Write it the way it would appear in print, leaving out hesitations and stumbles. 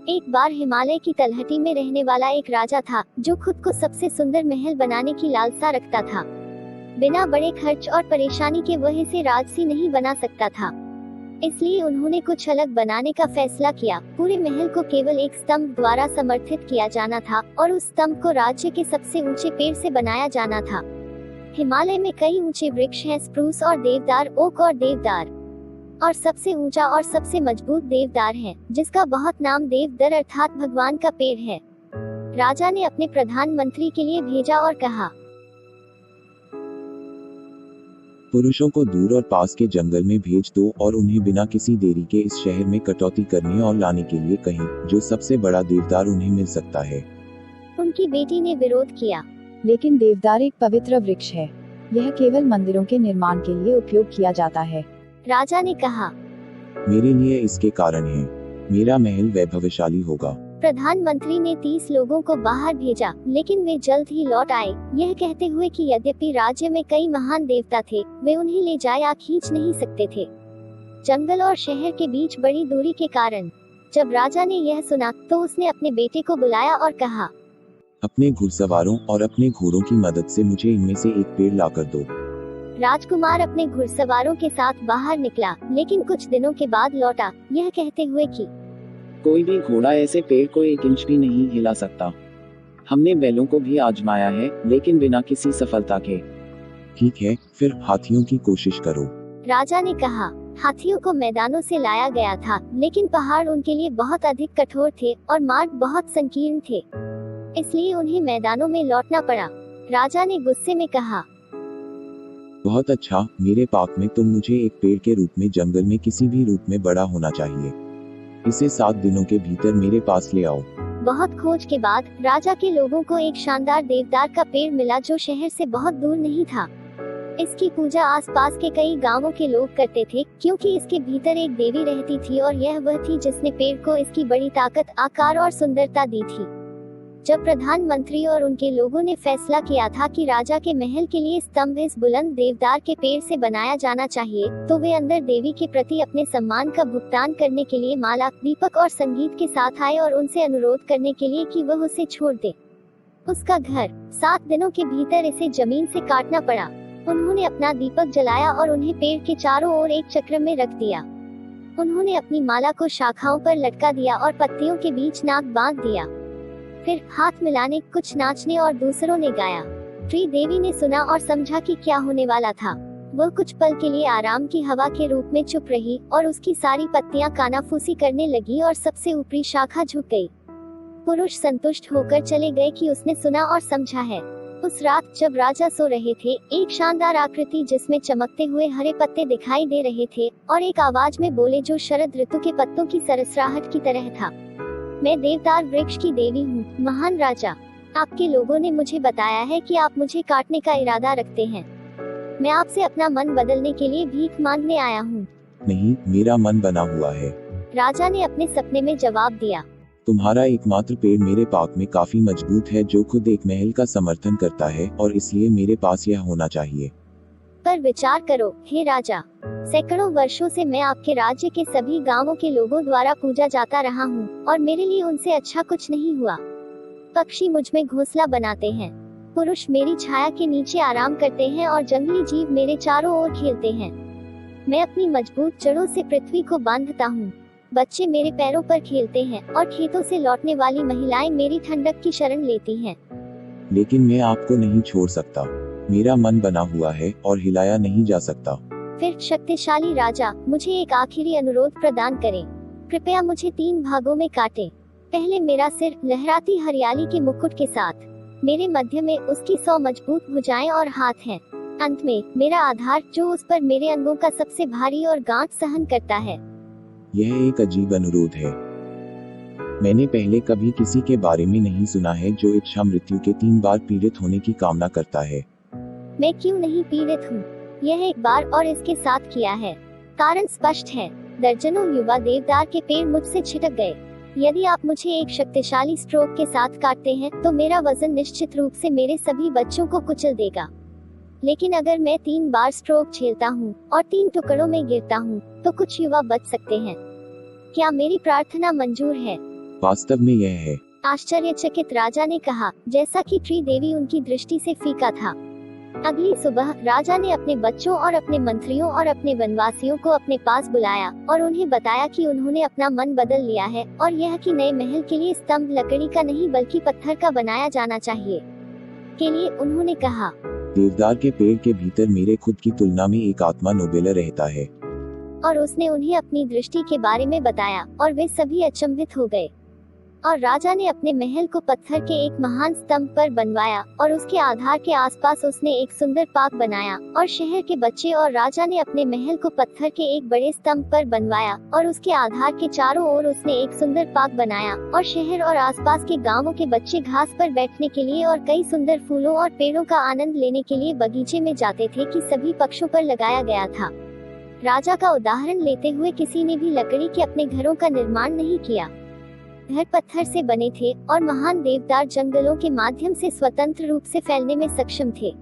एक बार हिमालय की तलहटी में रहने वाला एक राजा था जो खुद को सबसे सुंदर महल बनाने की लालसा रखता था। बिना बड़े खर्च और परेशानी के वह इसे राजसी नहीं बना सकता था। इसलिए उन्होंने कुछ अलग बनाने का फैसला किया। पूरे महल को केवल एक स्तंभ द्वारा समर्थित किया जाना था और उस स्तंभ को राज्य के सबसे ऊंचे पेड़ से बनाया जाना था। हिमालय में कई ऊंचे वृक्ष हैं, स्प्रूस और देवदार, ओक और देवदार, और सबसे ऊंचा और सबसे मजबूत देवदार है, जिसका बहुत नाम देवदर अर्थात भगवान का पेड़ है। राजा ने अपने प्रधानमंत्री के लिए भेजा और कहा, पुरुषों को दूर और पास के जंगल में भेज दो और उन्हें बिना किसी देरी के इस शहर में कटौती करने और लाने के लिए कहें, जो सबसे बड़ा देवदार उन्हें मिल सकता है। उनकी बेटी ने विरोध किया, लेकिन देवदार एक पवित्र वृक्ष है। यह केवल मंदिरों के निर्माण के लिए उपयोग किया जाता है। राजा ने कहा, मेरे लिए इसके कारण है, मेरा महल वैभवशाली होगा। प्रधानमंत्री ने 30 लोगों को बाहर भेजा, लेकिन वे जल्द ही लौट आए, यह कहते हुए कि यद्यपि राज्य में कई महान देवता थे, वे उन्हें ले जाए या खींच नहीं सकते थे, जंगल और शहर के बीच बड़ी दूरी के कारण। जब राजा ने यह सुना तो उसने अपने बेटे को बुलाया और कहा, अपने घुड़सवारों और अपने घोड़ों की मदद से मुझे इनमें से एक पेड़ लाकर दो। राजकुमार अपने घुड़सवारों के साथ बाहर निकला, लेकिन कुछ दिनों के बाद लौटा, यह कहते हुए कि कोई भी घोड़ा ऐसे पेड़ को 1 इंच भी नहीं हिला सकता। हमने बैलों को भी आजमाया है, लेकिन बिना किसी सफलता के। ठीक है, फिर हाथियों की कोशिश करो। राजा ने कहा। हाथियों को मैदानों से लाया गया था, लेकिन पहाड़ उनके लिए बहुत अधिक कठोर थे और मार्ग बहुत संकीर्ण थे, इसलिए उन्हें मैदानों में लौटना पड़ा। राजा ने गुस्से में कहा, बहुत अच्छा, मेरे पाक में तुम मुझे एक पेड़ के रूप में जंगल में किसी भी रूप में बड़ा होना चाहिए। इसे 7 दिनों के भीतर मेरे पास ले आओ। बहुत खोज के बाद राजा के लोगों को एक शानदार देवदार का पेड़ मिला जो शहर से बहुत दूर नहीं था। इसकी पूजा आसपास के कई गांवों के लोग करते थे, क्योंकि इसके भीतर एक देवी रहती थी और यह वह थी जिसने पेड़ को इसकी बड़ी ताकत, आकार और सुंदरता दी थी। जब प्रधानमंत्री और उनके लोगों ने फैसला किया था कि राजा के महल के लिए स्तंभ इस बुलंद देवदार के पेड़ से बनाया जाना चाहिए, तो वे अंदर देवी के प्रति अपने सम्मान का भुगतान करने के लिए माला, दीपक और संगीत के साथ आए और उनसे अनुरोध करने के लिए कि वह उसे छोड़ दे। उसका घर 7 दिनों के भीतर इसे जमीन से काटना पड़ा। उन्होंने अपना दीपक जलाया और उन्हें पेड़ के चारों ओर एक चक्र में रख दिया। उन्होंने अपनी माला को शाखाओं पर लटका दिया और पत्तियों के बीच नाक बांध दिया। फिर हाथ मिलाने, कुछ नाचने और दूसरों ने गाया। श्री देवी ने सुना और समझा कि क्या होने वाला था। वह कुछ पल के लिए आराम की हवा के रूप में चुप रही और उसकी सारी पत्तियां कानाफूसी करने लगी और सबसे ऊपरी शाखा झुक गई। पुरुष संतुष्ट होकर चले गए कि उसने सुना और समझा है। उस रात जब राजा सो रहे थे, एक शानदार आकृति जिसमें चमकते हुए हरे पत्ते दिखाई दे रहे थे और एक आवाज में बोले जो शरद ऋतु के पत्तों की सरसराहट की तरह था, मैं देवदार वृक्ष की देवी हूँ, महान राजा। आपके लोगों ने मुझे बताया है कि आप मुझे काटने का इरादा रखते हैं। मैं आपसे अपना मन बदलने के लिए भीख मांगने आया हूँ। नहीं, मेरा मन बना हुआ है। राजा ने अपने सपने में जवाब दिया, तुम्हारा एकमात्र पेड़ मेरे पाक में काफी मजबूत है, जो खुद एक महल का समर्थन करता है, और इसलिए मेरे पास यह होना चाहिए। पर विचार करो, हे राजा, सैकड़ों वर्षों से मैं आपके राज्य के सभी गांवों के लोगों द्वारा पूजा जाता रहा हूँ और मेरे लिए उनसे अच्छा कुछ नहीं हुआ। पक्षी मुझ में घोंसला बनाते हैं, पुरुष मेरी छाया के नीचे आराम करते हैं और जंगली जीव मेरे चारों ओर खेलते हैं। मैं अपनी मजबूत जड़ों से पृथ्वी को बांधता हूँ, बच्चे मेरे पैरों पर खेलते हैं और खेतों से लौटने वाली महिलाएं मेरी ठंडक की शरण लेती हैं। लेकिन मैं आपको नहीं छोड़ सकता, मेरा मन बना हुआ है और हिलाया नहीं जा सकता। फिर शक्तिशाली राजा, मुझे एक आखिरी अनुरोध प्रदान करें। कृपया मुझे 3 भागों में काटें। पहले मेरा सिर लहराती हरियाली के मुकुट के साथ, मेरे मध्य में उसकी 100 मजबूत भुजाएं और हाथ हैं, अंत में मेरा आधार जो उस पर मेरे अंगों का सबसे भारी और गांठ सहन करता है। यह एक अजीब अनुरोध है। मैंने पहले कभी किसी के बारे में नहीं सुना है जो इच्छा मृत्यु के 3 बार पीड़ित होने की कामना करता है। मैं क्यों नहीं पीड़ित हूँ? यह एक बार और इसके साथ किया है। कारण स्पष्ट है, दर्जनों युवा देवदार के पेड़ मुझसे छिटक गए। यदि आप मुझे एक शक्तिशाली स्ट्रोक के साथ काटते हैं तो मेरा वजन निश्चित रूप से मेरे सभी बच्चों को कुचल देगा। लेकिन अगर मैं 3 बार स्ट्रोक झेलता हूँ और 3 टुकड़ों में गिरता हूँ, तो कुछ युवा बच सकते हैं। क्या मेरी प्रार्थना मंजूर है? वास्तव में यह है। आश्चर्यचकित राजा ने कहा, जैसा कि ट्री देवी उनकी दृष्टि से फीका था। अगली सुबह राजा ने अपने बच्चों और अपने मंत्रियों और अपने वनवासियों को अपने पास बुलाया और उन्हें बताया कि उन्होंने अपना मन बदल लिया है और यह कि नए महल के लिए स्तंभ लकड़ी का नहीं बल्कि पत्थर का बनाया जाना चाहिए। के लिए उन्होंने कहा, देवदार के पेड़ के भीतर मेरे खुद की तुलना में एक आत्मा नोबेलर रहता है। और उसने उन्हें अपनी दृष्टि के बारे में बताया और वे सभी अचंभित हो गए। और राजा ने अपने महल को पत्थर के एक महान स्तंभ पर बनवाया और उसके आधार के आसपास उसने एक सुंदर पार्क बनाया और शहर के बच्चे और राजा ने अपने महल को पत्थर के एक बड़े स्तंभ पर बनवाया और उसके आधार के चारों ओर उसने एक सुंदर पार्क बनाया और शहर और आसपास के गांवों के बच्चे घास पर बैठने के लिए और कई सुंदर फूलों और पेड़ों का आनंद लेने के लिए बगीचे में जाते थे कि सभी पक्षों पर लगाया गया था। राजा का उदाहरण लेते हुए किसी ने भी लकड़ी के अपने घरों का निर्माण नहीं किया। घर पत्थर से बने थे और महान देवदार जंगलों के माध्यम से स्वतंत्र रूप से फैलने में सक्षम थे।